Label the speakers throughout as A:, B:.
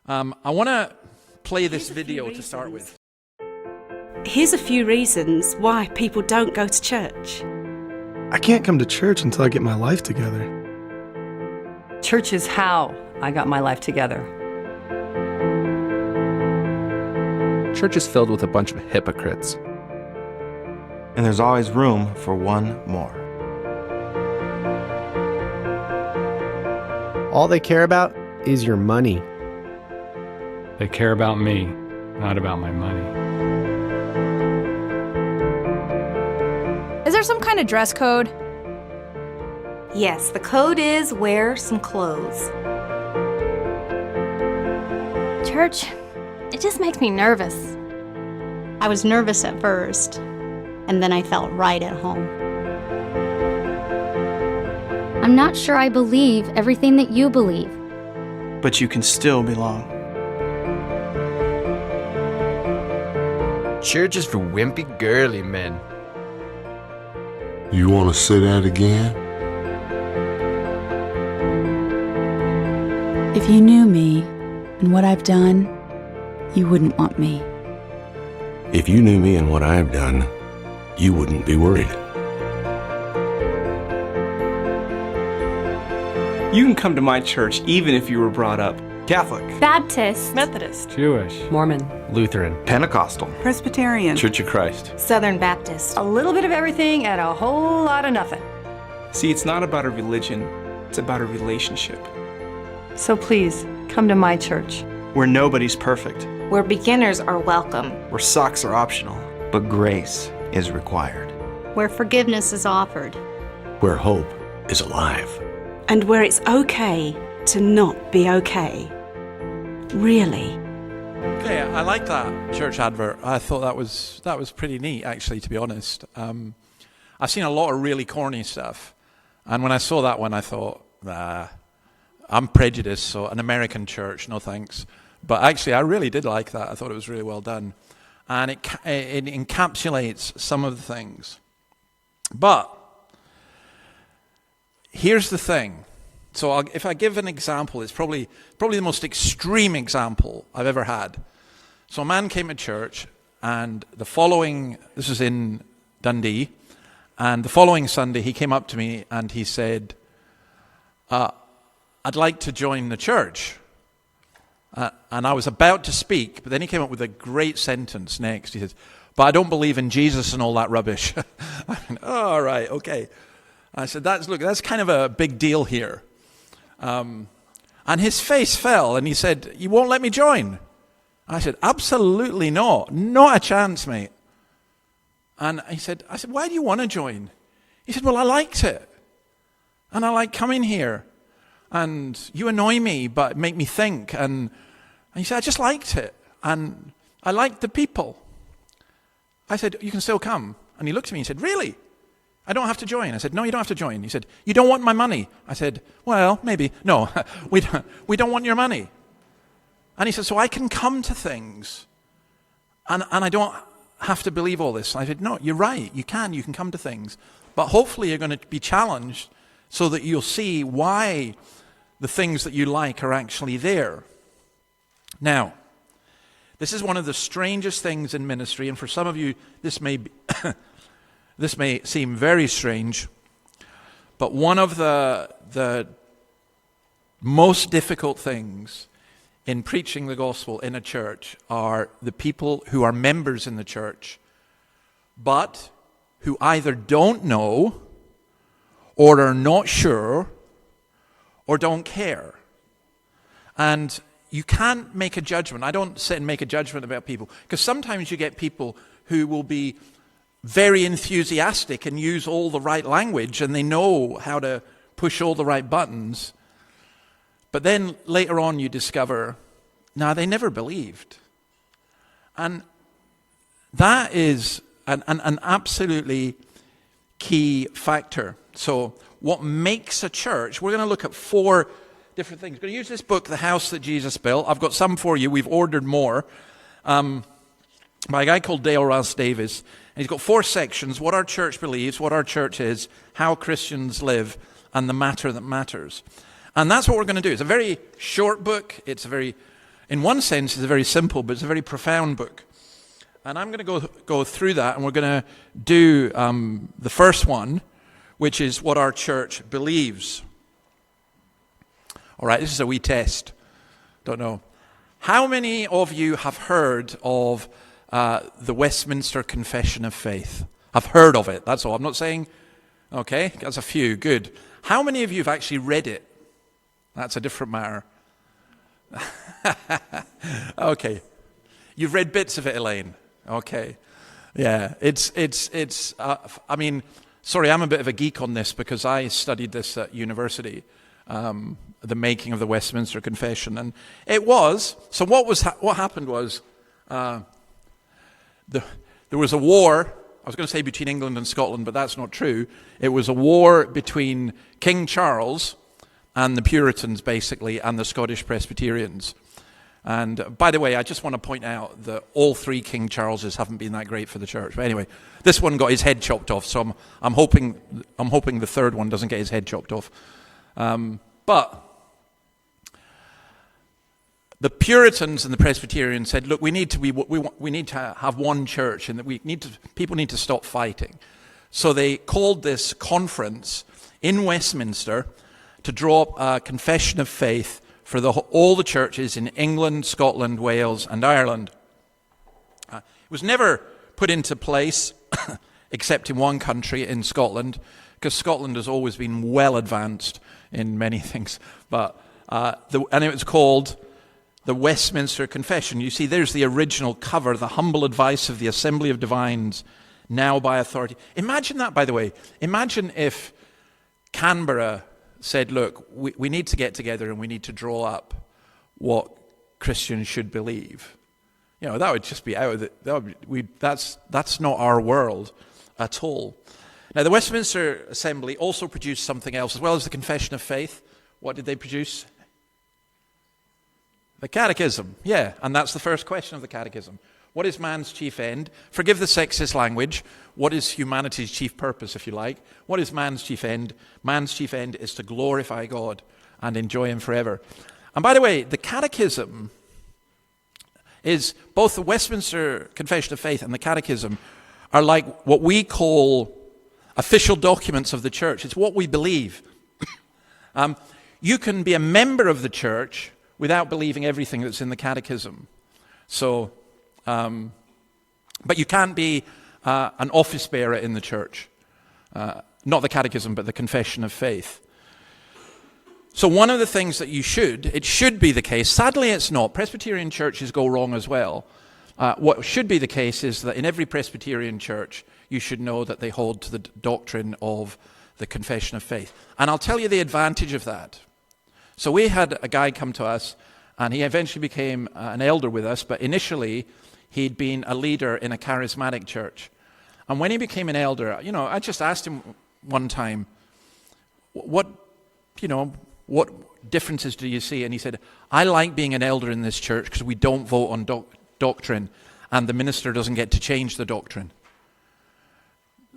A: I want to play this video to start with.
B: Here's a few reasons why people don't go to church.
C: I can't come to church until I get my life together.
D: Church is how I got my life together.
E: Church is filled with a bunch of hypocrites.
F: And there's always room for one more.
G: All they care about is your money.
H: They care about me, not about my money.
I: Is there some kind of dress code?
J: Yes, the code is wear some clothes.
K: Church, it just makes me nervous.
L: I was nervous at first, and then I felt right at home.
K: I'm not sure I believe everything that you believe.
M: But you can still belong.
N: Church is for wimpy, girly men.
O: You want to say that again?
P: If you knew me and what I've done, you wouldn't want me.
Q: If you knew me and what I've done, you wouldn't be worried.
M: You can come to my church even if you were brought up Catholic,
K: Baptist,
D: Methodist,
H: Jewish,
D: Mormon,
F: Lutheran, Pentecostal,
B: Presbyterian,
F: Church of Christ,
J: Southern Baptist.
D: a little bit of everything and a whole lot of nothing.
M: See, it's not about a religion, it's about a relationship.
D: So please, come to my church.
M: Where nobody's perfect.
J: Where beginners are welcome.
M: Where socks are optional.
F: but grace is required.
L: Where forgiveness is offered.
Q: Where hope is alive.
B: And where it's okay to not be okay. Really.
A: Okay, I like that church advert. I thought that was pretty neat, actually, to be honest. I've seen a lot of really corny stuff, and when I saw that one, I thought, nah, I'm prejudiced, so an American church, no thanks. But actually, I really did like that. I thought it was really well done, and it encapsulates some of the things. But here's the thing. So if I give an example, it's probably the most extreme example I've ever had. So a man came to church, and this was in Dundee, and the following Sunday he came up to me and he said, I'd like to join the church. And I was about to speak, but then he came up with a great sentence next. He says, but I don't believe in Jesus and all that rubbish. I went, oh, all right, okay. I said, that's kind of a big deal here. And his face fell, and he said, you won't let me join? I said, absolutely not. Not a chance, mate. And I said, why do you want to join? He said, well, I liked it. And I like coming here. And you annoy me, but make me think. And he said, I just liked it. And I liked the people. I said, you can still come. And he looked at me and said, really? I don't have to join. I said, no, you don't have to join. He said, you don't want my money? I said, well, maybe. No, we don't want your money. And he said, so I can come to things, and I don't have to believe all this. And I said, no, you're right. You can come to things. But hopefully you're going to be challenged so that you'll see why the things that you like are actually there. Now, this is one of the strangest things in ministry, and for some of you, this may be this may seem very strange, but one of the most difficult things in preaching the gospel in a church are the people who are members in the church, but who either don't know or are not sure or don't care. And you can't make a judgment. I don't sit and make a judgment about people, because sometimes you get people who will be very enthusiastic and use all the right language, and they know how to push all the right buttons. But then later on you discover, no, they never believed. And that is an absolutely key factor. So what makes a church, we're going to look at 4 different things. We're going to use this book, The House That Jesus Built. I've got some for you. We've ordered more. By a guy called Dale Ross Davis. And he's got 4 sections: what our church believes, what our church is, how Christians live, and the matter that matters. And that's what we're going to do. It's a very short book. It's a very in one sense, is a very simple, but it's a very profound book. And I'm going to go through that, and we're going to do the first one, which is what our church believes. All right, this is a wee test. Don't know. How many of you have heard of the Westminster Confession of Faith? I've heard of it, that's all. I'm not saying, okay, that's a few, good. How many of you have actually read it? That's a different matter. Okay. You've read bits of it, Elaine? Okay. Yeah, I mean, sorry, I'm a bit of a geek on this because I studied this at university, the making of the Westminster Confession. And it was, so what happened was, there was a war. I was going to say between England and Scotland, but that's not true. It was a war between King Charles and the Puritans, basically, and the Scottish Presbyterians. And by the way, I just want to point out that all three King Charleses haven't been that great for the church. But anyway, this one got his head chopped off, so I'm hoping the third one doesn't get his head chopped off. But the Puritans and the Presbyterians said, look, we need to have one church, and that people need to stop fighting. So they called this conference in Westminster to draw up a confession of faith for all the churches in England, Scotland, Wales, and Ireland. It was never put into place except in one country, in Scotland, because Scotland has always been well advanced in many things. But and it was called the Westminster Confession. You see, there's the original cover, the humble advice of the Assembly of Divines, now by authority. Imagine that, by the way. Imagine if Canberra said, look, we need to get together and we need to draw up what Christians should believe. You know, that would just be out of it. That's not our world at all. Now, the Westminster Assembly also produced something else, as well as the Confession of Faith. What did they produce? The Catechism, yeah, and that's the first question of the Catechism. What is man's chief end? Forgive the sexist language. What is humanity's chief purpose, if you like? What is man's chief end? Man's chief end is to glorify God and enjoy Him forever. And by the way, the Catechism is, both the Westminster Confession of Faith and the Catechism are like what we call official documents of the church. It's what we believe. You can be a member of the church without believing everything that's in the Catechism. So, but you can't be an office bearer in the church. Not the Catechism, but the Confession of Faith. So one of the things that it should be the case, sadly it's not, Presbyterian churches go wrong as well. What should be the case is that in every Presbyterian church, you should know that they hold to the doctrine of the Confession of Faith. And I'll tell you the advantage of that. So we had a guy come to us, and he eventually became an elder with us, but initially he'd been a leader in a charismatic church. And when he became an elder, you know, I just asked him one time, what differences do you see? And he said, I like being an elder in this church because we don't vote on doctrine, and the minister doesn't get to change the doctrine.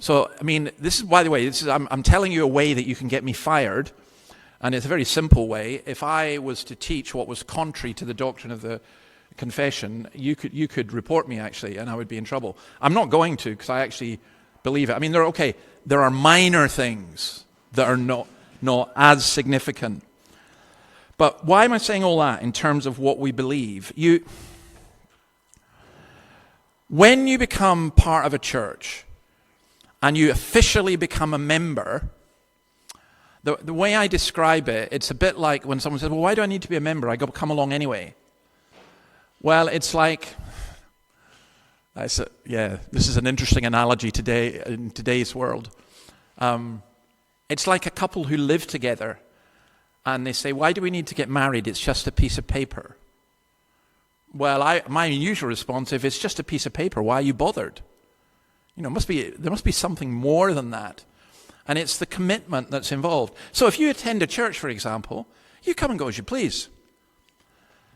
A: So, I mean, this is, by the way, I'm telling you a way that you can get me fired. And it's a very simple way. If I was to teach what was contrary to the doctrine of the confession, you could report me, actually, and I would be in trouble. I'm not going to, because I actually believe it. I mean, there are minor things that are not as significant. But why am I saying all that in terms of what we believe? When you become part of a church and you officially become a member, the way I describe it, it's a bit like when someone says, well, why do I need to be a member? I come along anyway. Well, it's like, this is an interesting analogy today in today's world. It's like a couple who live together and they say, why do we need to get married? It's just a piece of paper. Well, my usual response, if it's just a piece of paper, why are you bothered? You know, there must be something more than that. And it's the commitment that's involved. So if you attend a church, for example, you come and go as you please.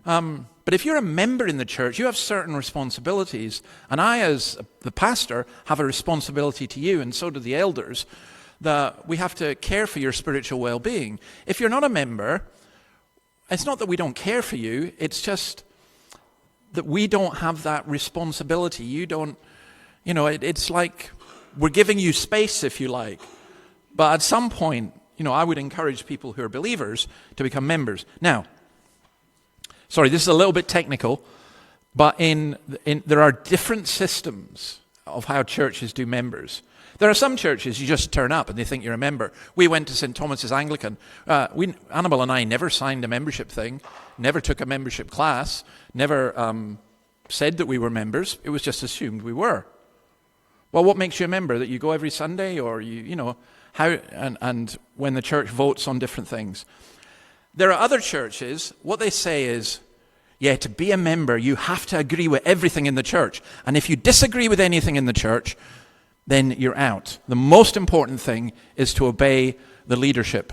A: But if you're a member in the church, you have certain responsibilities. And I, as the pastor, have a responsibility to you, and so do the elders, that we have to care for your spiritual well-being. If you're not a member, it's not that we don't care for you, it's just that we don't have that responsibility. You don't, it's like we're giving you space, if you like. But at some point, I would encourage people who are believers to become members. Now, sorry, this is a little bit technical, but there are different systems of how churches do members. There are some churches you just turn up and they think you're a member. We went to St. Thomas's Anglican. Annabelle and I never signed a membership thing, never took a membership class, never said that we were members. It was just assumed we were. Well, what makes you a member? That you go every Sunday, or how? And when the church votes on different things. There are other churches. What they say is, to be a member, you have to agree with everything in the church. And if you disagree with anything in the church, then you're out. The most important thing is to obey the leadership.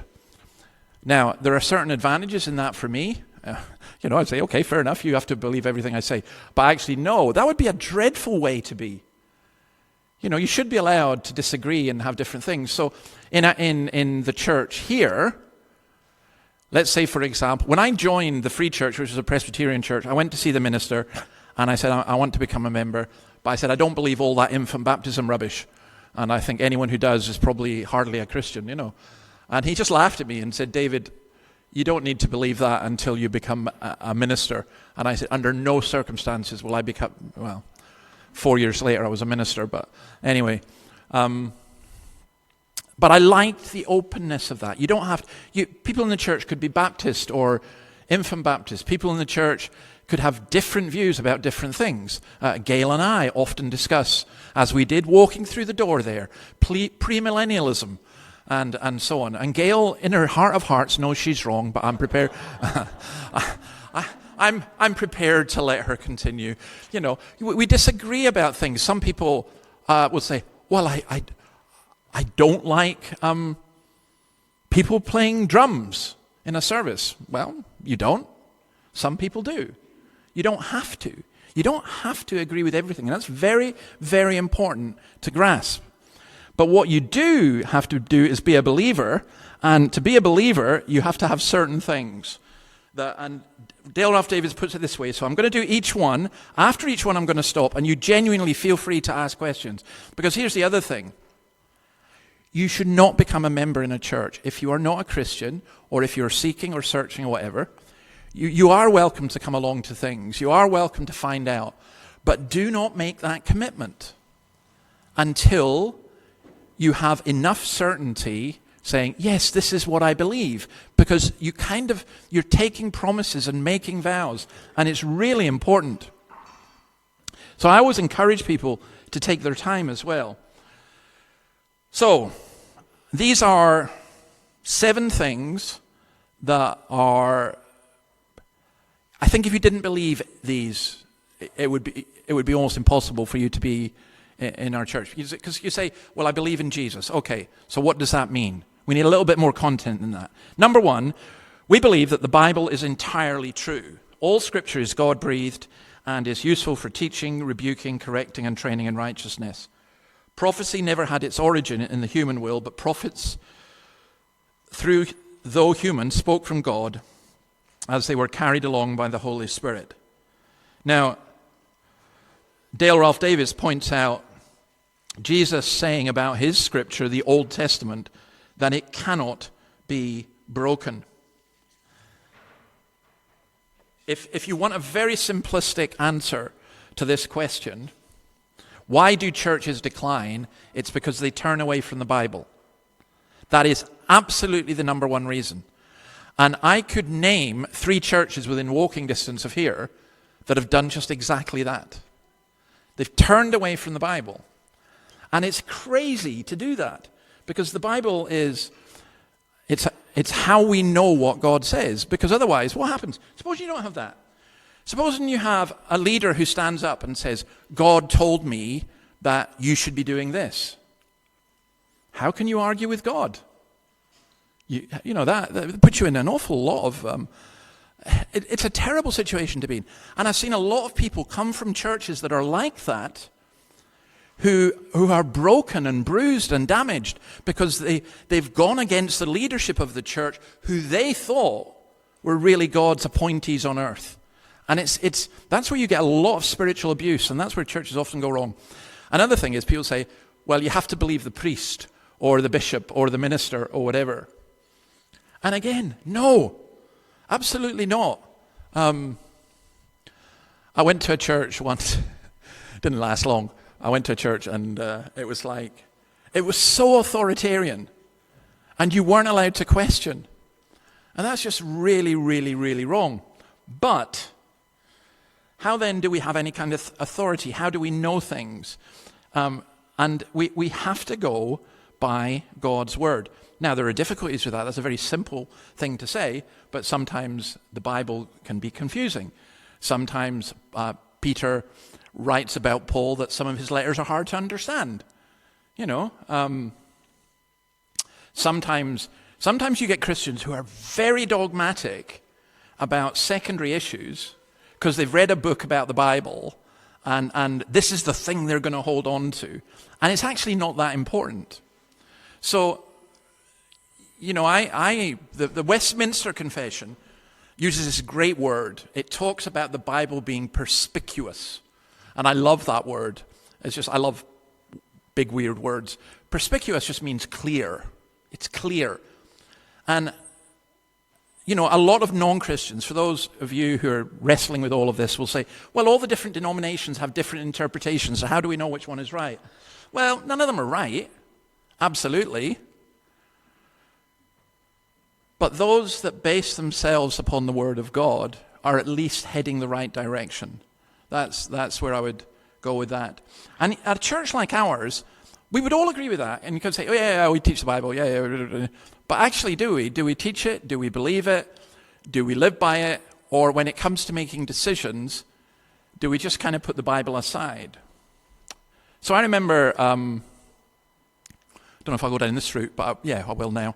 A: Now, there are certain advantages in that for me. I'd say, okay, fair enough, you have to believe everything I say. But actually, no, that would be a dreadful way to be. You should be allowed to disagree and have different things. So in the church here, let's say, for example, when I joined the Free Church, which is a Presbyterian church, I went to see the minister, and I said, I want to become a member. But I said, I don't believe all that infant baptism rubbish. And I think anyone who does is probably hardly a Christian, And he just laughed at me and said, David, you don't need to believe that until you become a minister. And I said, under no circumstances will I become, 4 years later I was a minister, but anyway. But I liked the openness of that. You don't have, people in the church could be Baptist or infant Baptist. People in the church could have different views about different things. Gail and I often discuss, as we did walking through the door there, premillennialism and so on. And Gail, in her heart of hearts, knows she's wrong, but I'm prepared. I'm prepared to let her continue. We disagree about things. Some people will say, well, I don't like people playing drums in a service. Well, you don't. Some people do. You don't have to. You don't have to agree with everything. And that's very, very important to grasp. But what you do have to do is be a believer. And to be a believer, you have to have certain things. And Dale Ralph Davis puts it this way. So I'm going to do each one. After each one, I'm going to stop. And you genuinely feel free to ask questions. Because here's the other thing. You should not become a member in a church if you are not a Christian, or if you're seeking or searching or whatever. You are welcome to come along to things. You are welcome to find out. But do not make that commitment until you have enough certainty saying, yes, this is what I believe. Because you're taking promises and making vows. And it's really important. So I always encourage people to take their time as well. So these are 7 things that are, I think if you didn't believe these, it would be almost impossible for you to be in our church. Because you say, well, I believe in Jesus. Okay, so what does that mean? We need a little bit more content than that. Number 1, we believe that the Bible is entirely true. All Scripture is God-breathed and is useful for teaching, rebuking, correcting, and training in righteousness. Prophecy never had its origin in the human will, but prophets, though human, spoke from God as they were carried along by the Holy Spirit. Now, Dale Ralph Davis points out Jesus saying about his scripture, the Old Testament, that it cannot be broken. If you want a very simplistic answer to this question, why do churches decline? It's because they turn away from the Bible. That is absolutely the number one reason. And I could name 3 churches within walking distance of here that have done just exactly that. They've turned away from the Bible. And it's crazy to do that, because the Bible is, it's how we know what God says. Because otherwise, what happens? Suppose you don't have that. Supposing you have a leader who stands up and says, God told me that you should be doing this. How can you argue with God? That puts you in an awful lot of... it's a terrible situation to be in. And I've seen a lot of people come from churches that are like that, who are broken and bruised and damaged because they've gone against the leadership of the church, who they thought were really God's appointees on earth. And that's where you get a lot of spiritual abuse, and that's where churches often go wrong. Another thing is people say, well, you have to believe the priest or the bishop or the minister or whatever. And again, no, absolutely not. I went to a church once, didn't last long. I went to a church and it was so authoritarian, and you weren't allowed to question. And that's just really, really, really wrong. But how then do we have any kind of authority? How do we know things? And we have to go by God's word. Now, there are difficulties with that. That's a very simple thing to say, but sometimes the Bible can be confusing. Sometimes Peter writes about Paul that some of his letters are hard to understand. Sometimes you get Christians who are very dogmatic about secondary issues because they've read a book about the Bible and this is the thing they're going to hold on to. And it's actually not that important. So, the Westminster Confession uses this great word. It talks about the Bible being perspicuous. And I love that word. I love big, weird words. Perspicuous just means clear. It's clear. And, a lot of non-Christians, for those of you who are wrestling with all of this, will say, well, all the different denominations have different interpretations, so how do we know which one is right? Well, none of them are right. Absolutely. But those that base themselves upon the Word of God are at least heading the right direction. That's where I would go with that. And at a church like ours, we would all agree with that. And you could say, oh, yeah, we teach the Bible. Yeah. But actually, do we? Do we teach it? Do we believe it? Do we live by it? Or when it comes to making decisions, do we just kind of put the Bible aside? So I remember, I don't know if I'll go down this route, but I will now.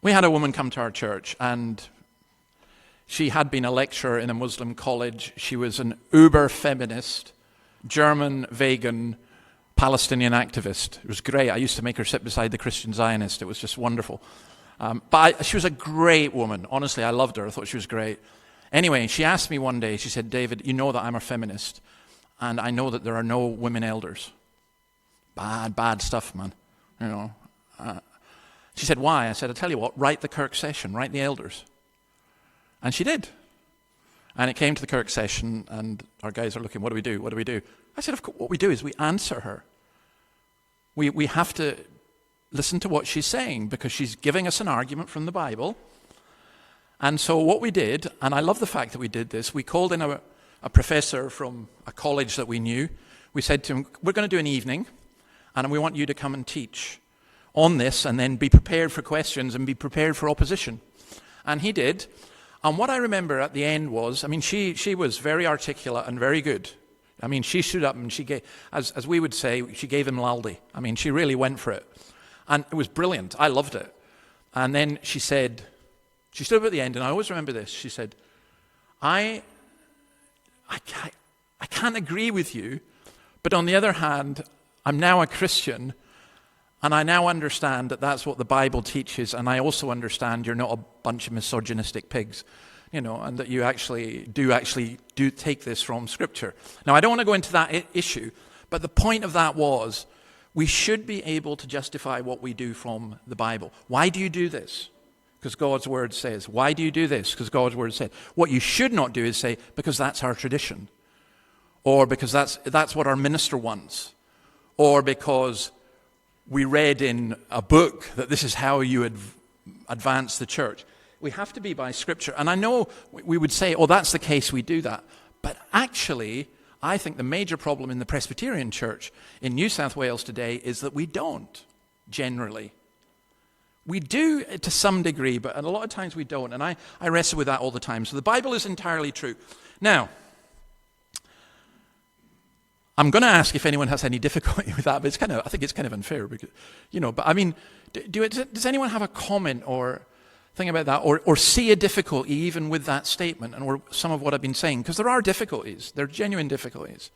A: We had a woman come to our church, and she had been a lecturer in a Muslim college. She was an uber feminist, German, vegan, Palestinian activist. It was great. I used to make her sit beside the Christian Zionist. It was just wonderful. But she was a great woman. Honestly, I loved her. I thought she was great. Anyway, she asked me one day, she said, David, you know that I'm a feminist, and I know that there are no women elders. Bad stuff, man. She said, why? I said, I'll tell you what, write the Kirk session, write the elders. And she did. And it came to the Kirk session, and our guys are looking, what do we do? What do we do? I said, of course, what we do is we answer her. We have to listen to what she's saying, because she's giving us an argument from the Bible. And so what we did, and I love the fact that we did this, we called in a professor from a college that we knew. We said to him, we're going to do an evening, and we want you to come and teach on this, and then be prepared for questions and be prepared for opposition. And he did. And what I remember at the end was, she was very articulate and very good. She stood up and she gave, as we would say, she gave him laldi. She really went for it. And it was brilliant. I loved it. And then she said, she stood up at the end, and I always remember this. She said, I can't agree with you, but on the other hand, I'm now a Christian, and I now understand that that's what the Bible teaches, and I also understand you're not a bunch of misogynistic pigs, and that you actually do take this from Scripture. Now, I don't want to go into that issue, but the point of that was we should be able to justify what we do from the Bible. Why do you do this? Because God's Word says. Why do you do this? Because God's Word says. What you should not do is say, because that's our tradition, or because that's what our minister wants, or because we read in a book that this is how you advance the church. We have to be by Scripture. And I know we would say, oh, that's the case, we do that. But actually, I think the major problem in the Presbyterian Church in New South Wales today is that we don't, generally. We do to some degree, but a lot of times we don't. And I wrestle with that all the time. So the Bible is entirely true. Now, I'm going to ask if anyone has any difficulty with that, but I think it's kind of unfair, because, does anyone have a comment or thing about that, or see a difficulty even with that statement or some of what I've been saying? Because there are difficulties, there are genuine difficulties,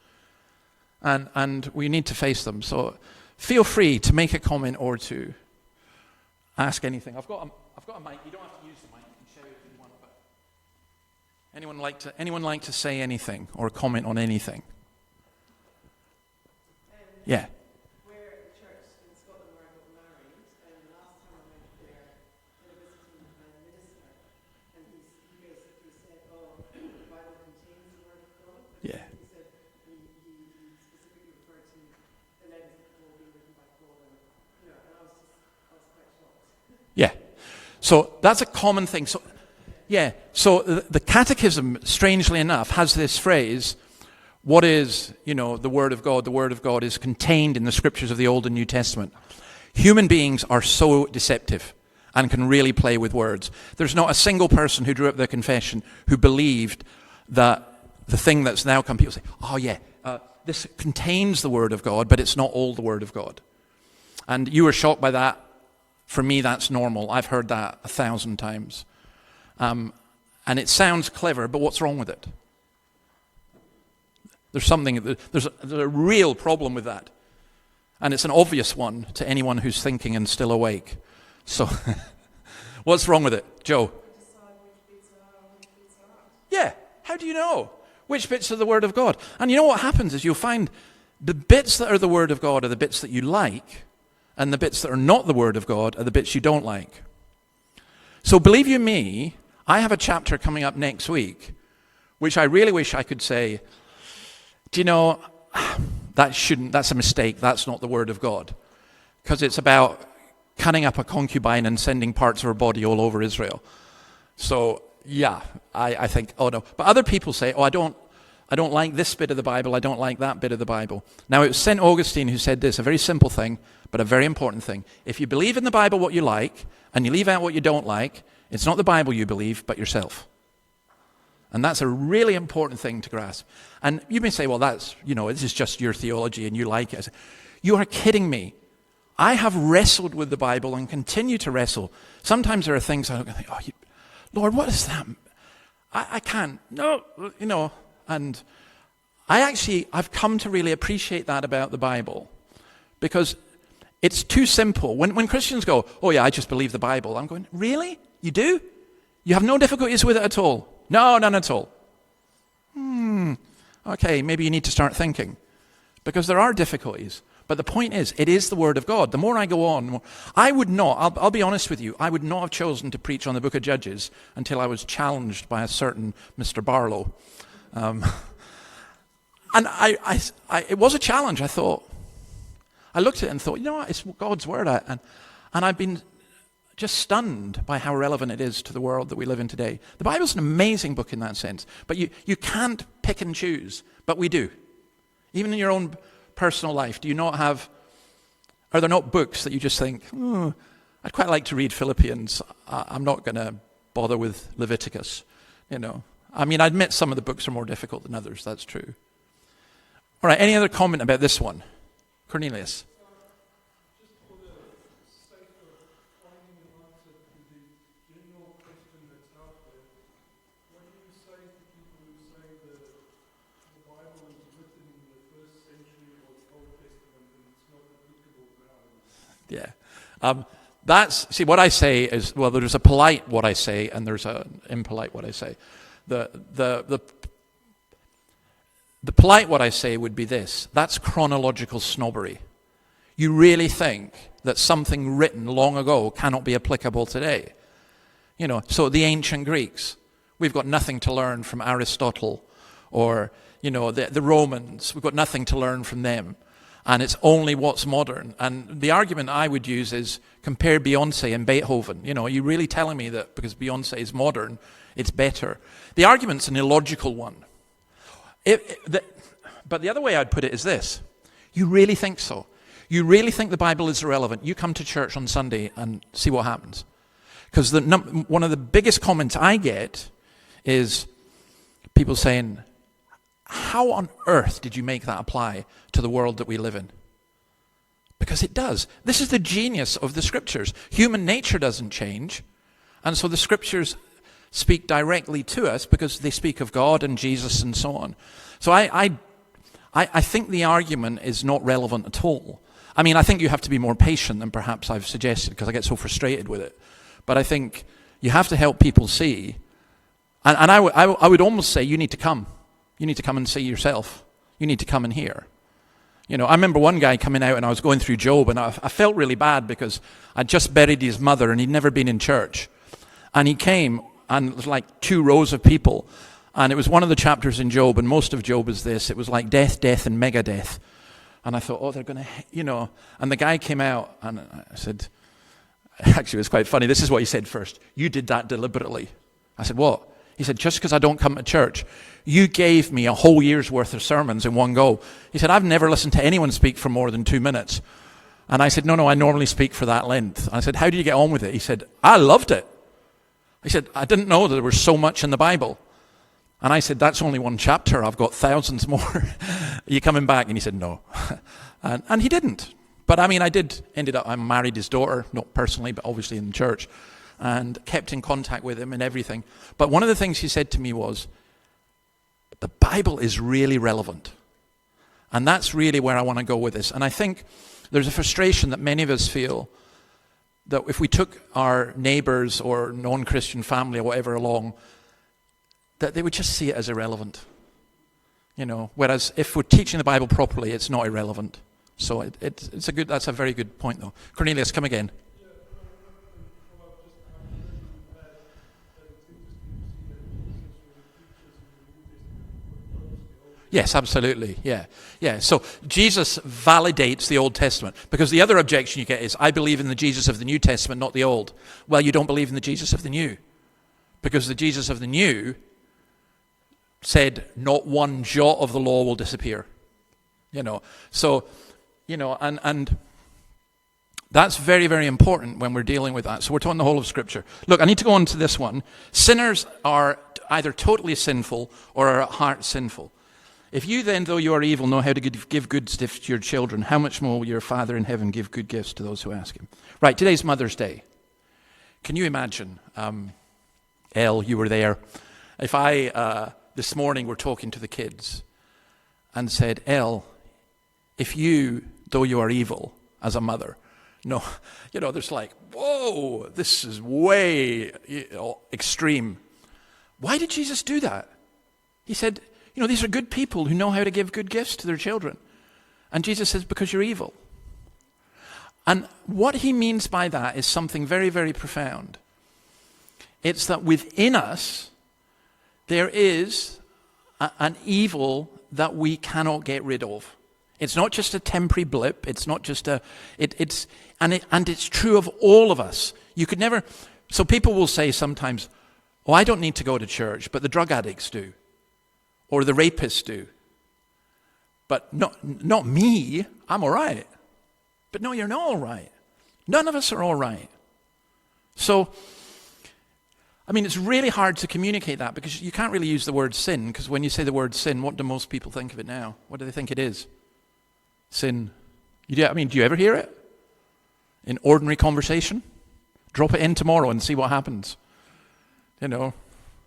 A: and we need to face them. So feel free to make a comment or to ask anything. I've got a mic. You don't have to use the mic. You can shout if you want, but Anyone like to say anything or comment on anything? Yeah. Yeah. Yeah. So that's a common thing. So, yeah. So the Catechism, strangely enough, has this phrase, what is, the Word of God? The Word of God is contained in the Scriptures of the Old and New Testament. Human beings are so deceptive and can really play with words. There's not a single person who drew up their confession who believed that the thing that's now come, people say, oh yeah, this contains the Word of God, but it's not all the Word of God. And you were shocked by that. For me, that's normal. I've heard that 1,000 times. And it sounds clever, but what's wrong with it? There's a real problem with that. And it's an obvious one to anyone who's thinking and still awake. So, what's wrong with it? Joe? Yeah, how do you know? Which bits are the Word of God? And you know what happens is you'll find the bits that are the Word of God are the bits that you like, and the bits that are not the Word of God are the bits you don't like. So believe you me, I have a chapter coming up next week, which I really wish I could say, do you know, that's a mistake, that's not the Word of God. Because it's about cutting up a concubine and sending parts of her body all over Israel. So, yeah, I think, oh no. But other people say, oh, I don't like this bit of the Bible, I don't like that bit of the Bible. Now, it was St. Augustine who said this, a very simple thing, but a very important thing. If you believe in the Bible what you like, and you leave out what you don't like, it's not the Bible you believe, but yourself. And that's a really important thing to grasp. And you may say, well, that's, this is just your theology and you like it. I say, you are kidding me. I have wrestled with the Bible and continue to wrestle. Sometimes there are things I think, Lord, what is that? I can't. No, and I've come to really appreciate that about the Bible because it's too simple. When Christians go, oh yeah, I just believe the Bible, I'm going, really? You do? You have no difficulties with it at all? No, none at all. Okay, maybe you need to start thinking because there are difficulties. But the point is, it is the Word of God. The more I go on, I would not, I'll be honest with you, I would not have chosen to preach on the book of Judges until I was challenged by a certain Mr. Barlow. And it was a challenge. I looked at it and thought, what, it's God's Word. And I've been just stunned by how relevant it is to the world that we live in today. The Bible's an amazing book in that sense, but you can't pick and choose, but we do. Even in your own personal life, are there not books that you just think, I'd quite like to read Philippians, I'm not going to bother with Leviticus, I admit some of the books are more difficult than others, that's true. All right, any other comment about this one? Cornelius? Yeah. What I say is, well, there's a polite what I say and there's an impolite what I say. The polite what I say would be this. That's chronological snobbery. You really think that something written long ago cannot be applicable today? So the ancient Greeks, we've got nothing to learn from Aristotle or, the Romans, we've got nothing to learn from them. And it's only what's modern. And the argument I would use is compare Beyonce and Beethoven. Are you really telling me that because Beyonce is modern, it's better? The argument's an illogical one. But the other way I'd put it is this. You really think so? You really think the Bible is irrelevant? You come to church on Sunday and see what happens. Because one of the biggest comments I get is people saying, how on earth did you make that apply to the world that we live in? Because it does. This is the genius of the Scriptures. Human nature doesn't change. And so the Scriptures speak directly to us because they speak of God and Jesus and so on. So I think the argument is not relevant at all. I think you have to be more patient than perhaps I've suggested because I get so frustrated with it. But I think you have to help people see And I would almost say, you need to come. You need to come and see yourself. You need to come and hear. You know, I remember one guy coming out and I was going through Job, and I felt really bad because I'd just buried his mother and he'd never been in church. And he came, and it was like 2 rows of people. And it was one of the chapters in Job, and most of Job is this. It was like death, death, and mega death. And I thought, oh, they're going to, you know. And the guy came out, and I said, actually, it was quite funny. This is what he said first. You did that deliberately. I said, what? He said, just because I don't come to church, you gave me a whole year's worth of sermons in one go. He said, I've never listened to anyone speak for more than 2 minutes. And I said, no, I normally speak for that length. I said, how did you get on with it? He said, I loved it. He said, I didn't know that there was so much in the Bible. And I said, that's only one chapter. I've got thousands more. Are you coming back? And he said, no. And he didn't. But I mean, I married his daughter, not personally, but obviously in the church, and kept in contact with him and everything. But one of the things he said to me was, the Bible is really relevant. And that's really where I want to go with this. And I think there's a frustration that many of us feel that if we took our neighbors or non-Christian family or whatever along, that they would just see it as irrelevant. You know, whereas if we're teaching the Bible properly, it's not irrelevant. So that's a very good point, though. Cornelius, come again. Yes, absolutely. Yeah. So Jesus validates the Old Testament, because the other objection you get is, I believe in the Jesus of the New Testament, not the Old. Well, you don't believe in the Jesus of the New, because the Jesus of the New said not one jot of the law will disappear. You know, so, you know, and that's very, very important when we're dealing with that. So we're talking the whole of Scripture. Look, I need to go on to this one. Sinners are either totally sinful or are at heart sinful. If you then, though you are evil, know how to give good gifts to your children, how much more will your Father in heaven give good gifts to those who ask him? Right, today's Mother's Day. Can you imagine, Elle, you were there, if I, this morning, were talking to the kids and said, Elle, if you, though you are evil, as a mother, no, you know, there's like, whoa, this is way extreme. Why did Jesus do that? He said, you know, these are good people who know how to give good gifts to their children. And Jesus says, because you're evil. And what he means by that is something very, very profound. It's that within us, there is an evil that we cannot get rid of. It's not just a temporary blip. It's not just it's true of all of us. You could never, so people will say sometimes, oh, I don't need to go to church, but the drug addicts do. Or the rapists do. But not me. I'm all right. But no, you're not all right. None of us are all right. So, I mean, it's really hard to communicate that, because you can't really use the word sin, because when you say the word sin, what do most people think of it now? What do they think it is? Sin. Do you ever hear it? In ordinary conversation? Drop it in tomorrow and see what happens. You know,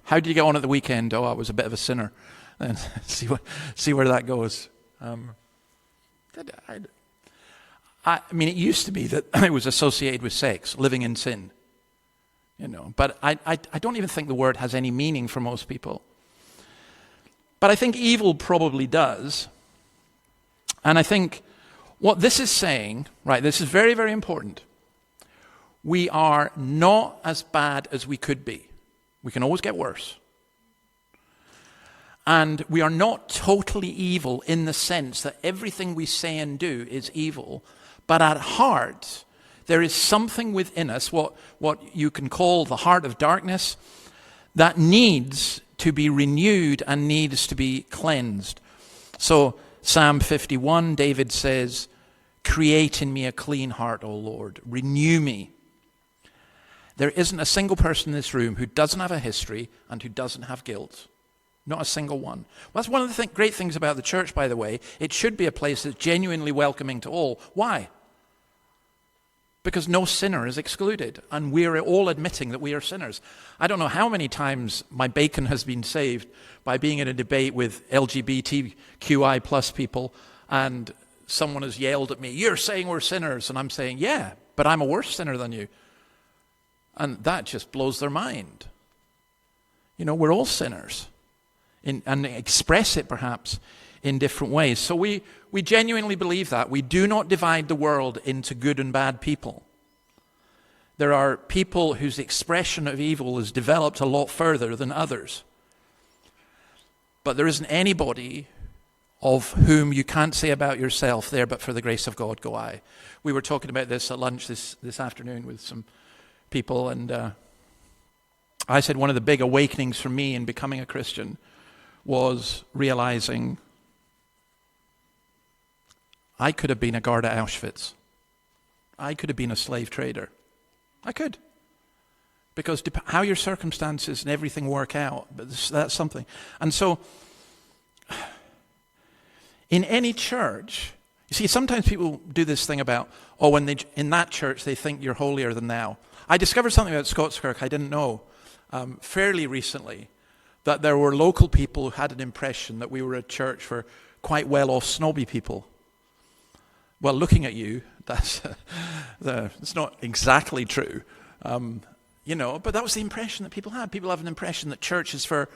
A: how did you get on at the weekend? Oh, I was a bit of a sinner. And see where that goes. I mean, it used to be that it was associated with sex, living in sin. You know, but I don't even think the word has any meaning for most people. But I think evil probably does. And I think what this is saying, right, this is very, very important. We are not as bad as we could be. We can always get worse. And we are not totally evil in the sense that everything we say and do is evil. But at heart, there is something within us, what you can call the heart of darkness, that needs to be renewed and needs to be cleansed. So Psalm 51, David says, create in me a clean heart, O Lord. Renew me. There isn't a single person in this room who doesn't have a history and who doesn't have guilt. Not a single one. Well, that's one of the great things about the church, by the way. It should be a place that's genuinely welcoming to all. Why? Because no sinner is excluded, and we're all admitting that we are sinners. I don't know how many times my bacon has been saved by being in a debate with LGBTQI plus people, and someone has yelled at me, you're saying we're sinners, and I'm saying, yeah, but I'm a worse sinner than you. And that just blows their mind. We're all sinners and express it perhaps in different ways. So we genuinely believe that. We do not divide the world into good and bad people. There are people whose expression of evil is developed a lot further than others. But there isn't anybody of whom you can't say about yourself, there but for the grace of God go I. We were talking about this at lunch this afternoon with some people, and I said one of the big awakenings for me in becoming a Christian was realizing I could have been a guard at Auschwitz. I could have been a slave trader. I could. Because how your circumstances and everything work out, but that's something. And so, in any church, you see, sometimes people do this thing about, when in that church they think you're holier than thou. I discovered something about Scottskirk I didn't know fairly recently, that there were local people who had an impression that we were a church for quite well-off, snobby people. Well, looking at you, it's not exactly true, but that was the impression that people had. People have an impression that church is for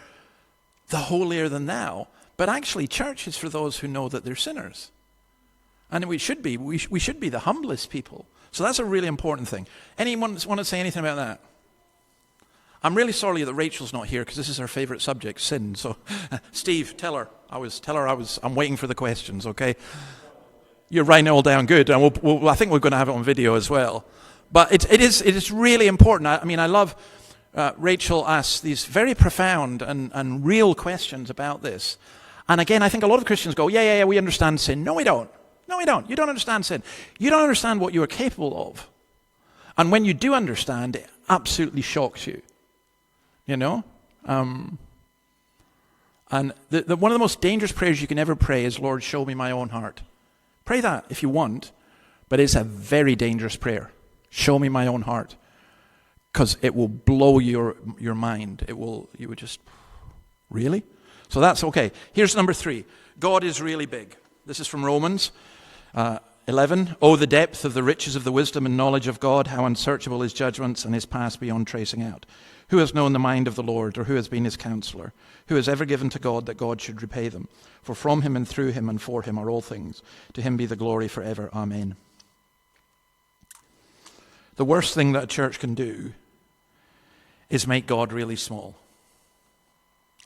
A: the holier than thou, but actually church is for those who know that they're sinners. And we should be the humblest people. So that's a really important thing. Anyone want to say anything about that? I'm really sorry that Rachel's not here because this is her favorite subject, sin. So, Steve, tell her I'm waiting for the questions, okay? You're writing it all down, good. And I think we're going to have it on video as well. But it is really important. I love Rachel asks these very profound and real questions about this. And again, I think a lot of Christians go, yeah, we understand sin. No, we don't. No, we don't. You don't understand sin. You don't understand what you are capable of. And when you do understand, it absolutely shocks you. And one of the most dangerous prayers you can ever pray is, Lord, show me my own heart. Pray that if you want, but it's a very dangerous prayer. Show me my own heart. Because it will blow your mind. You would just, really? So that's okay. Here's number 3. God is really big. This is from Romans 11. Oh, the depth of the riches of the wisdom and knowledge of God, how unsearchable his judgments and his past beyond tracing out. Who has known the mind of the Lord, or who has been his counselor? Who has ever given to God that God should repay them? For from him and through him and for him are all things. To him be the glory forever. Amen. The worst thing that a church can do is make God really small.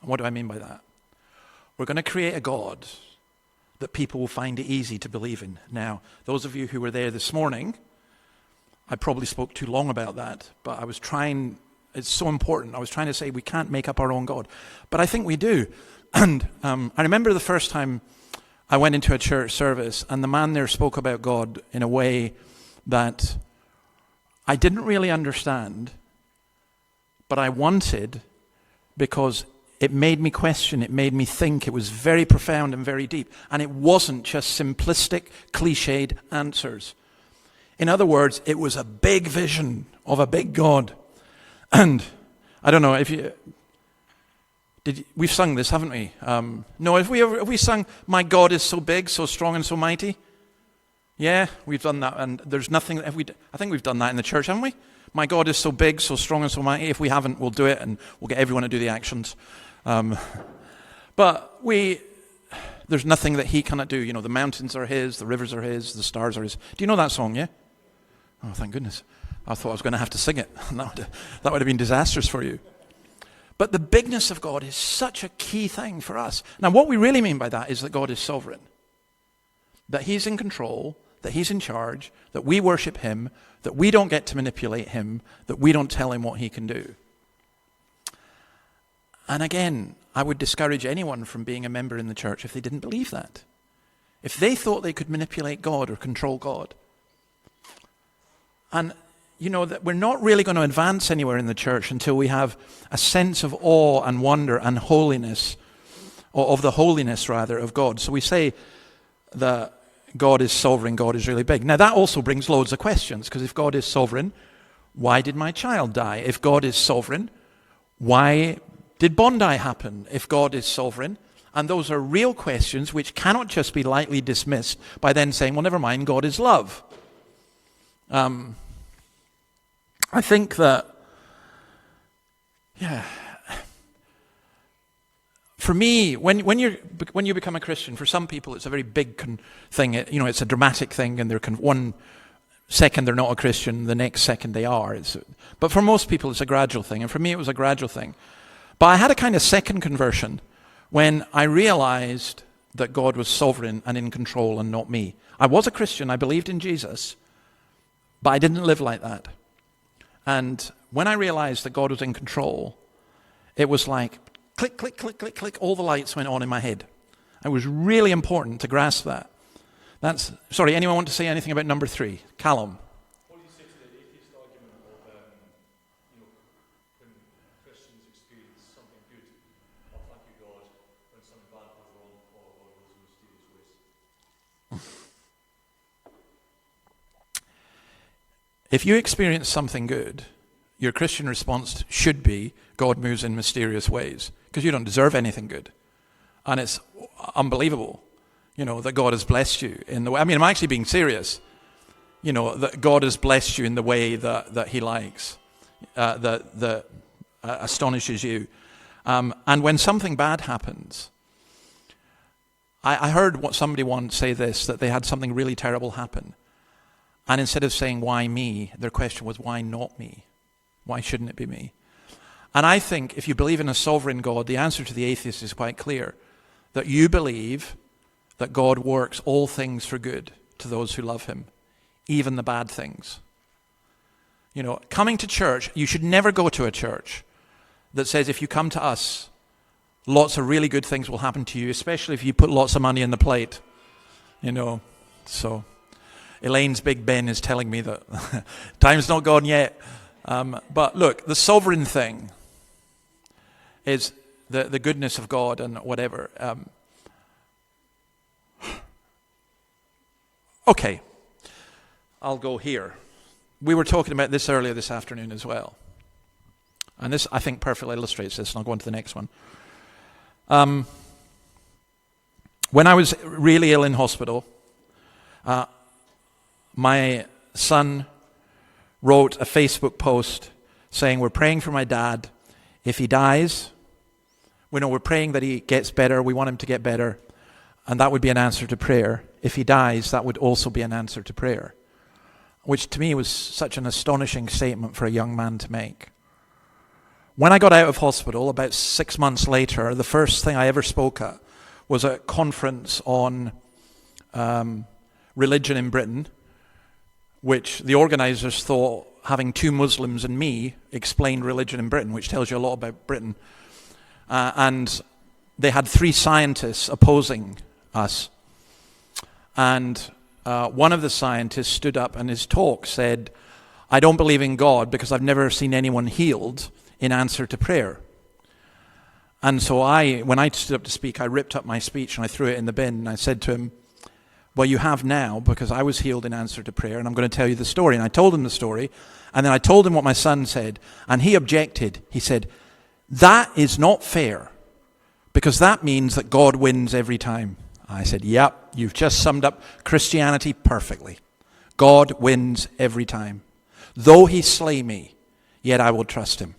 A: What do I mean by that? We're going to create a God that people will find it easy to believe in. Now, those of you who were there this morning, I probably spoke too long about that, but I was trying, it's so important. I was trying to say we can't make up our own God, but I think we do. And I remember the first time I went into a church service and the man there spoke about God in a way that I didn't really understand, but I wanted, because it made me question, it made me think, it was very profound and very deep. And it wasn't just simplistic, cliched answers. In other words, it was a big vision of a big God. And I don't know if we've sung this, haven't we? No, have we sung, my God is so big, so strong and so mighty? Yeah, we've done that. And there's nothing, I think we've done that in the church, haven't we? My God is so big, so strong and so mighty. If we haven't, we'll do it and we'll get everyone to do the actions. But there's nothing that he cannot do. The mountains are his, the rivers are his, the stars are his. Do you know that song, yeah? Oh, thank goodness. I thought I was going to have to sing it. That would have been disastrous for you. But the bigness of God is such a key thing for us. Now, what we really mean by that is that God is sovereign. That he's in control, that he's in charge, that we worship him, that we don't get to manipulate him, that we don't tell him what he can do. And again, I would discourage anyone from being a member in the church if they didn't believe that. If they thought they could manipulate God or control God. And that we're not really going to advance anywhere in the church until we have a sense of awe and wonder and holiness, or of the holiness rather of God. So we say that God is sovereign, God is really big. Now that also brings loads of questions, because if God is sovereign, why did my child die? If God is sovereign, why did Bondi happen? If God is sovereign? And those are real questions which cannot just be lightly dismissed by then saying, well, never mind, God is love. I think that, for me, when you become a Christian, for some people it's a very big thing. It's a dramatic thing, and 1 second they're not a Christian, the next second they are. But for most people it's a gradual thing, and for me it was a gradual thing. But I had a kind of second conversion when I realized that God was sovereign and in control and not me. I was a Christian, I believed in Jesus, but I didn't live like that. And when I realized that God was in control, it was like click, click, click, click, click, all the lights went on in my head. It was really important to grasp that. Sorry, anyone want to say anything about number 3? Callum.
H: What do you say to the atheist argument of, when Christians experience something good, oh, thank you God, when something bad goes wrong, oh, God goes in mysterious ways?
A: If you experience something good, your Christian response should be, God moves in mysterious ways, because you don't deserve anything good. And it's unbelievable, that God has blessed you in the way. I mean, I'm actually being serious. That God has blessed you in the way that He likes, that astonishes you. And when something bad happens, I heard somebody once say this, that they had something really terrible happen. And instead of saying, why me, their question was, why not me? Why shouldn't it be me? And I think if you believe in a sovereign God, the answer to the atheist is quite clear, that you believe that God works all things for good to those who love Him, even the bad things. Coming to church, you should never go to a church that says if you come to us, lots of really good things will happen to you, especially if you put lots of money in the plate. So Elaine's Big Ben is telling me that time's not gone yet. But look, the sovereign thing is the goodness of God and whatever. Okay, I'll go here. We were talking about this earlier this afternoon as well. And this, I think, perfectly illustrates this, and I'll go on to the next one. When I was really ill in hospital, my son wrote a Facebook post saying, we're praying for my dad. If he dies, we're praying that he gets better. We want him to get better. And that would be an answer to prayer. If he dies, that would also be an answer to prayer. Which to me was such an astonishing statement for a young man to make. When I got out of hospital, about 6 months later, the first thing I ever spoke at was a conference on religion in Britain, which the organizers thought having 2 Muslims and me explained religion in Britain, which tells you a lot about Britain. And they had 3 scientists opposing us. And one of the scientists stood up and his talk said, I don't believe in God because I've never seen anyone healed in answer to prayer. And so when I stood up to speak, I ripped up my speech and I threw it in the bin. And I said to him, well, you have now, because I was healed in answer to prayer, and I'm going to tell you the story. And I told him the story, and then I told him what my son said, and he objected. He said, that is not fair, because that means that God wins every time. I said, yep, you've just summed up Christianity perfectly. God wins every time. Though He slay me, yet I will trust Him.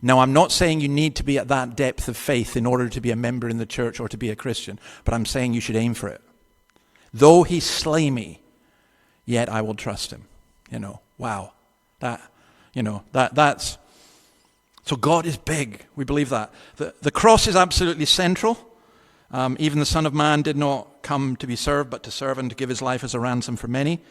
A: Now, I'm not saying you need to be at that depth of faith in order to be a member in the church or to be a Christian, but I'm saying you should aim for it. Though He slay me, yet I will trust Him. Wow. That's... So God is big. We believe that. The cross is absolutely central. Even the Son of Man did not come to be served, but to serve and to give His life as a ransom for many.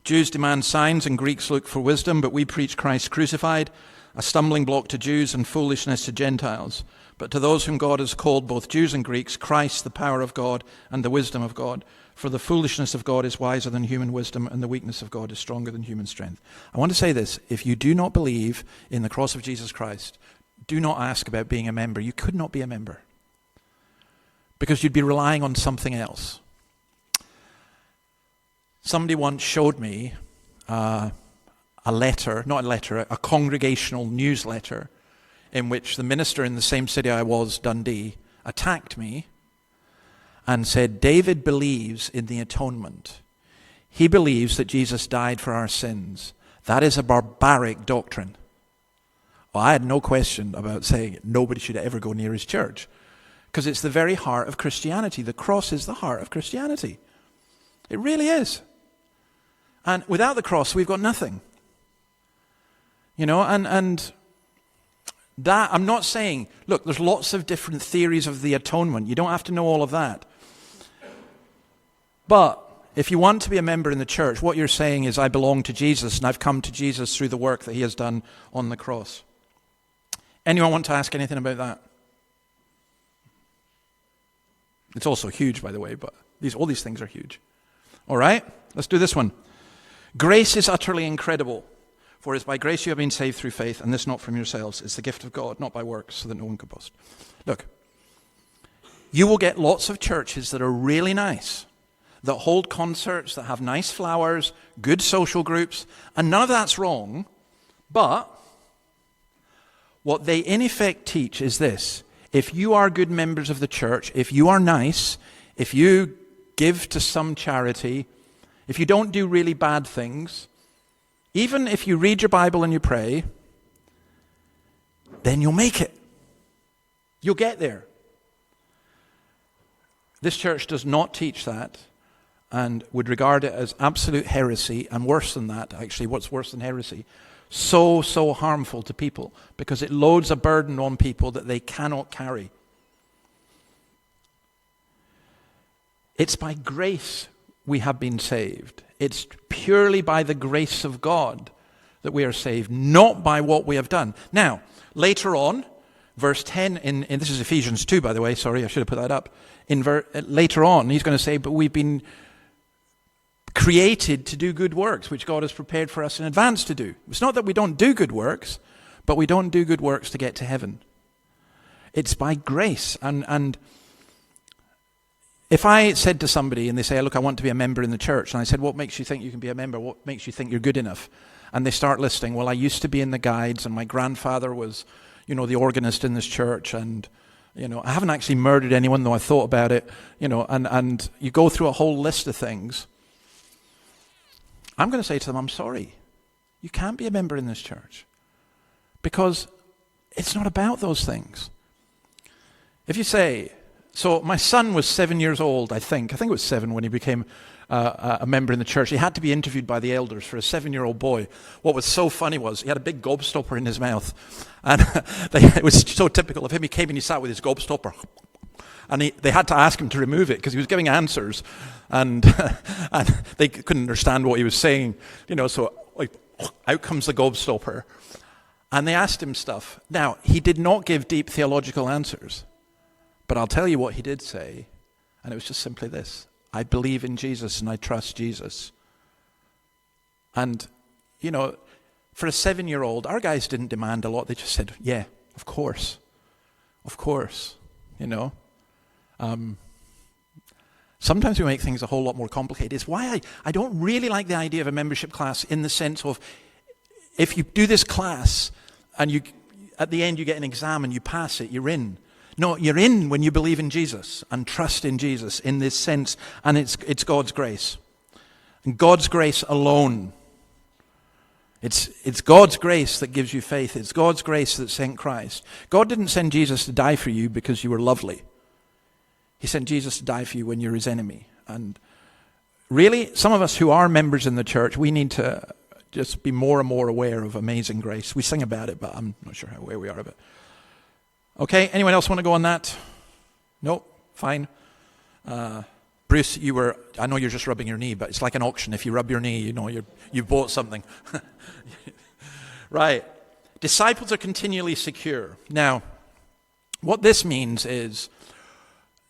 A: Jews demand signs and Greeks look for wisdom, but we preach Christ crucified, a stumbling block to Jews and foolishness to Gentiles. But to those whom God has called, both Jews and Greeks, Christ, the power of God and the wisdom of God. For the foolishness of God is wiser than human wisdom, and the weakness of God is stronger than human strength. I want to say this. If you do not believe in the cross of Jesus Christ, do not ask about being a member. You could not be a member, because you'd be relying on something else. Somebody once showed me a congregational newsletter in which the minister in the same city I was, Dundee, attacked me and said, David believes in the atonement. He believes that Jesus died for our sins. That is a barbaric doctrine. Well, I had no question about saying nobody should ever go near his church. Because it's the very heart of Christianity. The cross is the heart of Christianity. It really is. And without the cross, we've got nothing. You know, and that, I'm not saying, look, there's lots of different theories of the atonement. You don't have to know all of that. But if you want to be a member in the church, what you're saying is, I belong to Jesus, and I've come to Jesus through the work that he has done on the cross. Anyone want to ask anything about that? It's also huge, by the way, but all these things are huge. All right, let's do this one. Grace is utterly incredible, for it is by grace you have been saved through faith, and this not from yourselves. It's the gift of God, not by works, so that no one can boast. Look, you will get lots of churches that are really nice, that hold concerts, that have nice flowers, good social groups, and none of that's wrong, but what they in effect teach is this: if you are good members of the church, if you are nice, if you give to some charity, if you don't do really bad things, even if you read your Bible and you pray, then you'll make it. You'll get there. This church does not teach that and would regard it as absolute heresy, and worse than that, actually, what's worse than heresy? So harmful to people, because it loads a burden on people that they cannot carry. It's by grace we have been saved. It's purely by the grace of God that we are saved, not by what we have done. Now, later on, verse 10, in this is Ephesians 2, by the way, sorry, I should have put that up. Later on, he's going to say, but we've been created to do good works, which God has prepared for us in advance to do. It's not that we don't do good works, but we don't do good works to get to heaven. It's by grace. And if I said to somebody and they say, look, I want to be a member in the church, and I said, what makes you think you can be a member? What makes you think you're good enough? And they start listing, well, I used to be in the guides, and my grandfather was, the organist in this church, and, I haven't actually murdered anyone, though I thought about it, and you go through a whole list of things. I'm going to say to them, I'm sorry. You can't be a member in this church, because it's not about those things. If you say, so my son was 7 years old, I think it was 7 when he became a member in the church. He had to be interviewed by the elders for a 7-year-old boy. What was so funny was he had a big gobstopper in his mouth. And it was so typical of him. He came and he sat with his gobstopper. And they had to ask him to remove it because he was giving answers. And they couldn't understand what he was saying. So out comes the gobstopper. And they asked him stuff. Now, he did not give deep theological answers. But I'll tell you what he did say, and it was just simply this: I believe in Jesus and I trust Jesus. And, for a 7-year-old, our guys didn't demand a lot. They just said, yeah, of course. Of course, Sometimes we make things a whole lot more complicated. It's why I don't really like the idea of a membership class, in the sense of, if you do this class and at the end you get an exam and you pass it, you're in. No, you're in when you believe in Jesus and trust in Jesus in this sense, and it's God's grace. And God's grace alone. It's God's grace that gives you faith. It's God's grace that sent Christ. God didn't send Jesus to die for you because you were lovely. He sent Jesus to die for you when you're his enemy. And really, some of us who are members in the church, we need to just be more and more aware of amazing grace. We sing about it, but I'm not sure how aware we are of it. Okay, anyone else want to go on that? No? Fine. Bruce, I know you're just rubbing your knee, but it's like an auction. If you rub your knee, you've bought something. Right. Disciples are continually secure. Now, what this means is,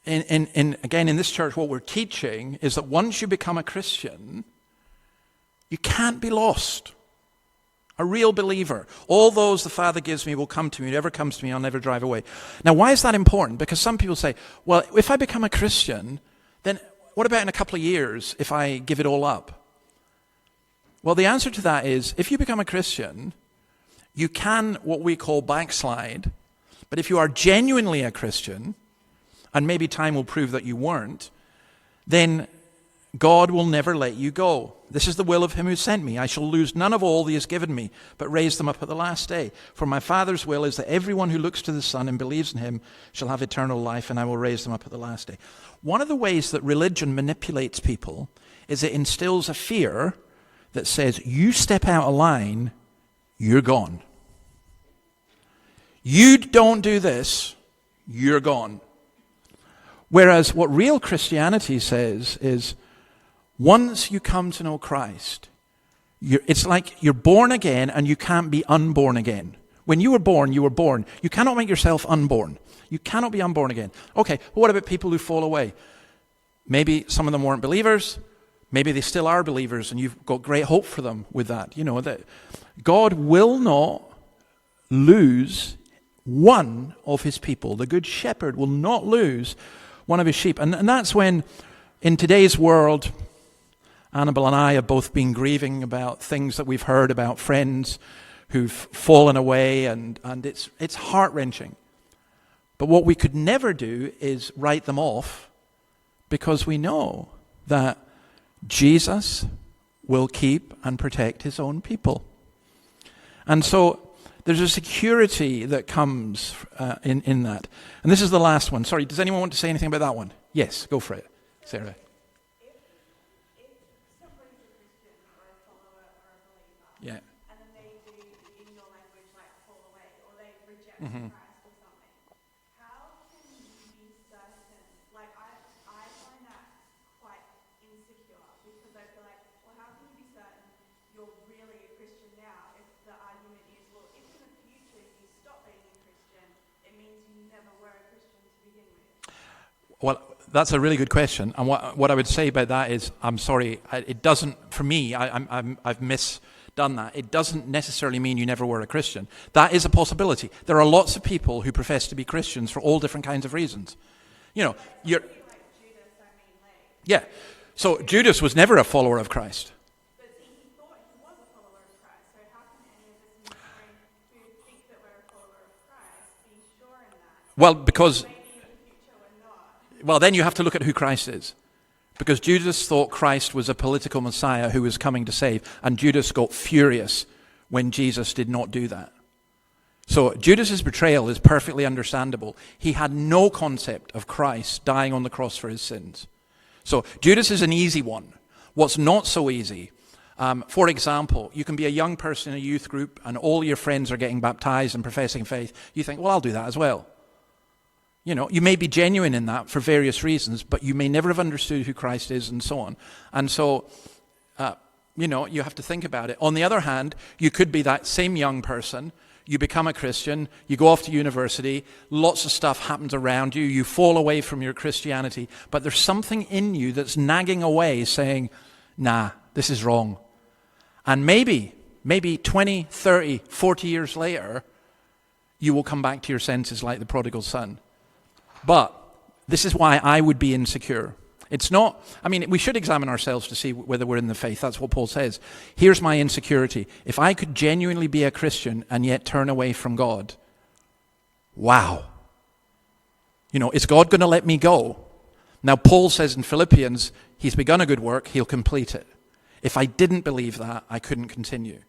A: again, in this church, what we're teaching is that once you become a Christian, you can't be lost. A real believer. All those the Father gives me will come to me. Whoever comes to me, I'll never drive away. Now, why is that important? Because some people say, well, if I become a Christian, then what about in a couple of years if I give it all up? Well, the answer to that is, if you become a Christian, you can, what we call, backslide. But if you are genuinely a Christian, and maybe time will prove that you weren't, then God will never let you go. This is the will of him who sent me. I shall lose none of all he has given me, but raise them up at the last day. For my Father's will is that everyone who looks to the Son and believes in him shall have eternal life, and I will raise them up at the last day. One of the ways that religion manipulates people is it instills a fear that says, you step out of line, you're gone. You don't do this, you're gone. Whereas what real Christianity says is, once you come to know Christ, it's like you're born again and you can't be unborn again. When you were born, you were born. You cannot make yourself unborn. You cannot be unborn again. Okay, but what about people who fall away? Maybe some of them weren't believers. Maybe they still are believers, and you've got great hope for them with that. You know, that God will not lose one of his people. The Good Shepherd will not lose one of his sheep. And that's when, in today's world, Annabelle and I have both been grieving about things that we've heard about friends who've fallen away, and it's heart-wrenching. But what we could never do is write them off, because we know that Jesus will keep and protect his own people. And so there's a security that comes in that. And this is the last one. Sorry, does anyone want to say anything about that one? Yes, go for it, Sarah. Yeah.
I: And then they do, in your language, like fall away, or they reject
A: Mm-hmm.
I: Christ or something. How can you be certain? Like, I find that quite insecure, because I feel like, well, how can you be certain you're really a Christian now if the argument is, well, if in the future you stop being a Christian, it means you never were a Christian to begin with?
A: Well, that's a really good question. And what I would say about that is, I'm sorry, it doesn't, for me, I've misdone that. It doesn't necessarily mean you never were a Christian. That is a possibility. There are lots of people who profess to be Christians for all different kinds of reasons. You know, yeah. So Judas was never a follower of Christ.
I: But he thought he was a follower of Christ. So how can any of us in this room who think that we're a follower of Christ be sure in that?
A: Well, because,
I: Maybe in the future we're not.
A: well, then you have to look at who Christ is. Because Judas thought Christ was a political Messiah who was coming to save, and Judas got furious when Jesus did not do that. So Judas's betrayal is perfectly understandable. He had no concept of Christ dying on the cross for his sins. So Judas is an easy one. What's not so easy, for example, you can be a young person in a youth group and all your friends are getting baptized and professing faith. You think, well, I'll do that as well. You know, you may be genuine in that for various reasons, but you may never have understood who Christ is and so on. And so, you know, you have to think about it. On the other hand, you could be that same young person. You become a Christian, you go off to university, lots of stuff happens around you, you fall away from your Christianity, but there's something in you that's nagging away saying, nah, this is wrong. And maybe 20, 30, 40 years later, you will come back to your senses like the prodigal son. But this is why I would be insecure. It's not, I mean, we should examine ourselves to see whether we're in the faith. That's what Paul says. Here's my insecurity. If I could genuinely be a Christian and yet turn away from God, wow. You know, is God going to let me go? Now, Paul says in Philippians, he's begun a good work, he'll complete it. If I didn't believe that, I couldn't continue.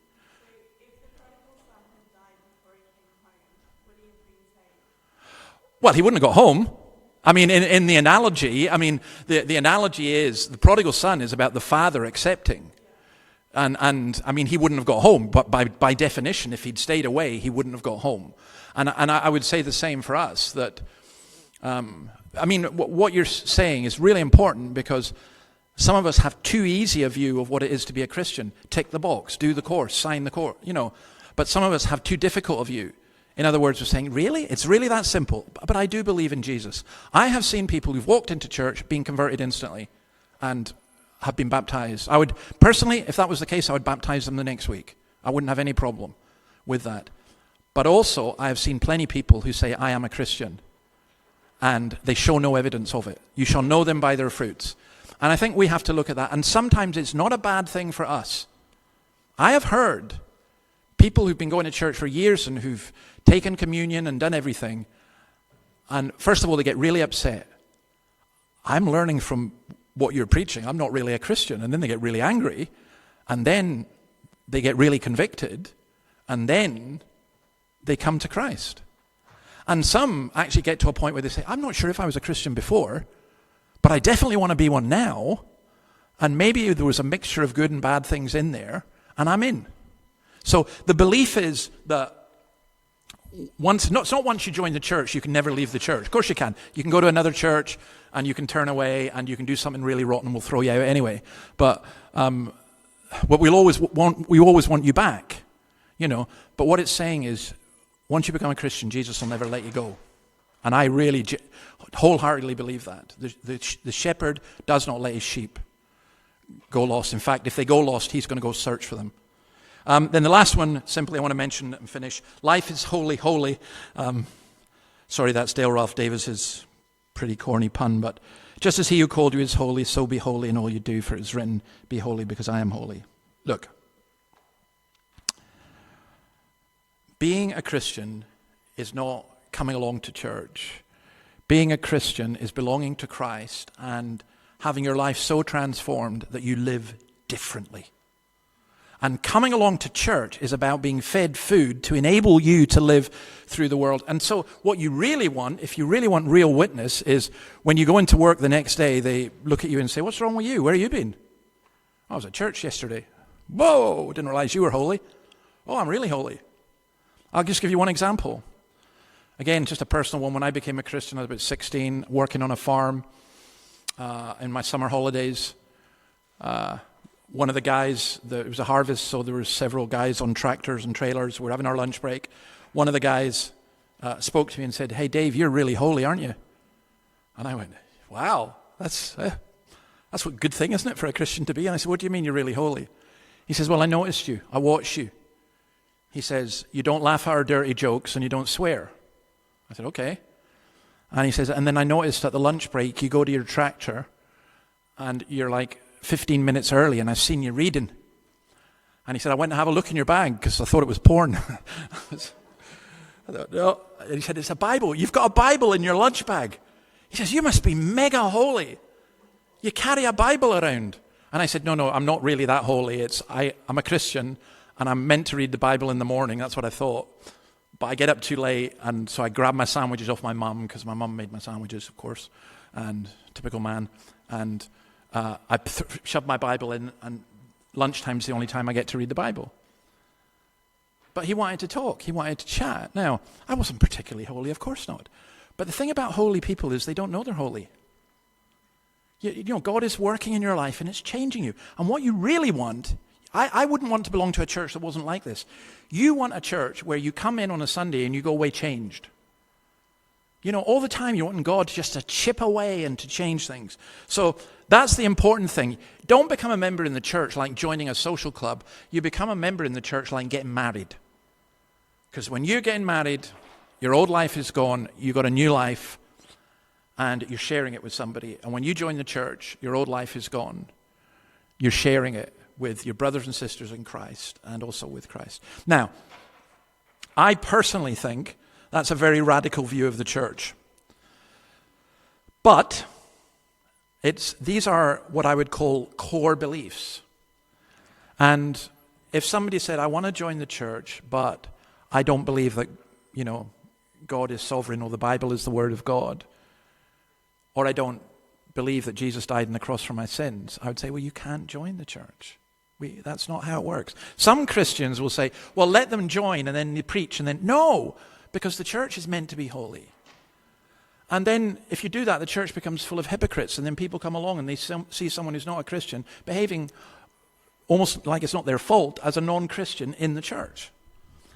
A: Well, he wouldn't have got home. I mean, in the analogy, the analogy is the prodigal son is about the father accepting. And I mean, he wouldn't have got home, but by definition, if he'd stayed away, he wouldn't have got home. And I would say the same for us, that, I mean, what you're saying is really important, because some of us have too easy a view of what it is to be a Christian. Tick the box, do the course, sign the course, you know. But some of us have too difficult a view. In other words, we're saying, really? It's really that simple? But I do believe in Jesus. I have seen people who've walked into church, been converted instantly, and have been baptized. I would, personally, if that was the case, I would baptize them the next week. I wouldn't have any problem with that. But also, I have seen plenty of people who say, I am a Christian, and they show no evidence of it. You shall know them by their fruits. And I think we have to look at that. And sometimes it's not a bad thing for us. I have heard people who've been going to church for years and who've taken communion and done everything, and first of all, they get really upset. I'm learning from what you're preaching. I'm not really a Christian. And then they get really angry, and then they get really convicted, and then they come to Christ. And some actually get to a point where they say, I'm not sure if I was a Christian before, but I definitely want to be one now. And maybe there was a mixture of good and bad things in there, and I'm in. So the belief is that it's not once you join the church, you can never leave the church. Of course you can. You can go to another church, and you can turn away, and you can do something really rotten, and we'll throw you out anyway. But what we always want you back, you know. But what it's saying is, once you become a Christian, Jesus will never let you go. And I really wholeheartedly believe that. The shepherd does not let his sheep go lost. In fact, if they go lost, he's going to go search for them. Then the last one, simply I want to mention and finish. Life is holy, holy. Sorry, that's Dale Ralph Davis's pretty corny pun, but just as he who called you is holy, so be holy in all you do, for it is written, be holy because I am holy. Look, being a Christian is not coming along to church. Being a Christian is belonging to Christ and having your life so transformed that you live differently. And coming along to church is about being fed food to enable you to live through the world. And so what you really want, if you really want real witness, is when you go into work the next day, they look at you and say, what's wrong with you? Where have you been? I was at church yesterday. Whoa, didn't realize you were holy. Oh, I'm really holy. I'll just give you one example. Again, just a personal one. When I became a Christian, I was about 16, working on a farm in my summer holidays. One of the guys, it was a harvest, so there were several guys on tractors and trailers. We were having our lunch break. One of the guys spoke to me and said, hey, Dave, you're really holy, aren't you? And I went, wow, that's a good thing, isn't it, for a Christian to be? And I said, what do you mean you're really holy? He says, well, I noticed you. I watched you. He says, you don't laugh at our dirty jokes and you don't swear. I said, okay. And he says, and then I noticed at the lunch break, you go to your tractor and you're like 15 minutes early and I've seen you reading. And he said, I went to have a look in your bag because I thought it was porn. I thought, no. And he said, it's a Bible. You've got a Bible in your lunch bag. He says, you must be mega holy. You carry a Bible around. And I said, no, I'm not really that holy. I'm a Christian and I'm meant to read the Bible in the morning. That's what I thought. But I get up too late, and so I grab my sandwiches off my mum, because my mum made my sandwiches, of course, and typical man. And I shove my Bible in, and lunchtime's the only time I get to read the Bible. But he wanted to talk. He wanted to chat. Now, I wasn't particularly holy, of course not. But the thing about holy people is they don't know they're holy. You know, God is working in your life, and it's changing you. And what you really want, I wouldn't want to belong to a church that wasn't like this. You want a church where you come in on a Sunday and you go away changed. You know, all the time you want God just to chip away and to change things. So that's the important thing. Don't become a member in the church like joining a social club. You become a member in the church like getting married. Because when you're getting married, your old life is gone, you got a new life, and you're sharing it with somebody. And when you join the church, your old life is gone. You're sharing it with your brothers and sisters in Christ and also with Christ. Now, I personally think that's a very radical view of the church. But these are what I would call core beliefs. And if somebody said, I want to join the church, but I don't believe that, you know, God is sovereign or the Bible is the word of God, or I don't believe that Jesus died on the cross for my sins, I would say, well, you can't join the church. That's not how it works. Some Christians will say, well, let them join and then they preach, and then, no, because the church is meant to be holy. And then if you do that, the church becomes full of hypocrites, and then people come along and they see someone who's not a Christian behaving almost like it's not their fault as a non-Christian in the church.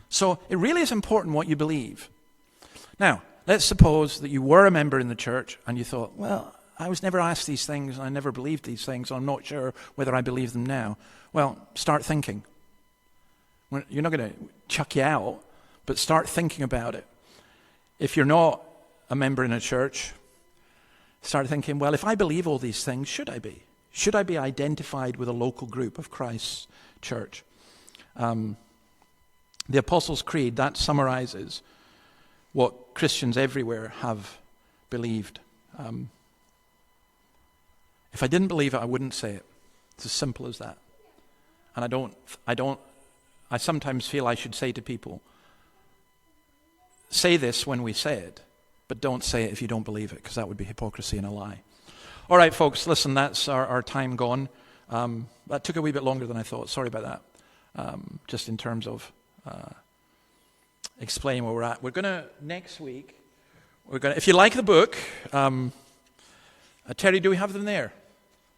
A: So it really is important what you believe. Now, let's suppose that you were a member in the church and you thought, well, I was never asked these things, and I never believed these things, so I'm not sure whether I believe them now. Well, start thinking. You're not going to chuck you out, but start thinking about it. If you're not a member in a church, start thinking, well, if I believe all these things, should I be? Should I be identified with a local group of Christ's church? The Apostles' Creed, that summarizes what Christians everywhere have believed. If I didn't believe it, I wouldn't say it. It's as simple as that. And I sometimes feel I should say to people, say this when we say it, but don't say it if you don't believe it, because that would be hypocrisy and a lie. All right, folks, listen, that's our time gone. That took a wee bit longer than I thought. Sorry about that. Just in terms of explaining where we're at. We're going to, next week, if you like the book, Terry, do we have them there?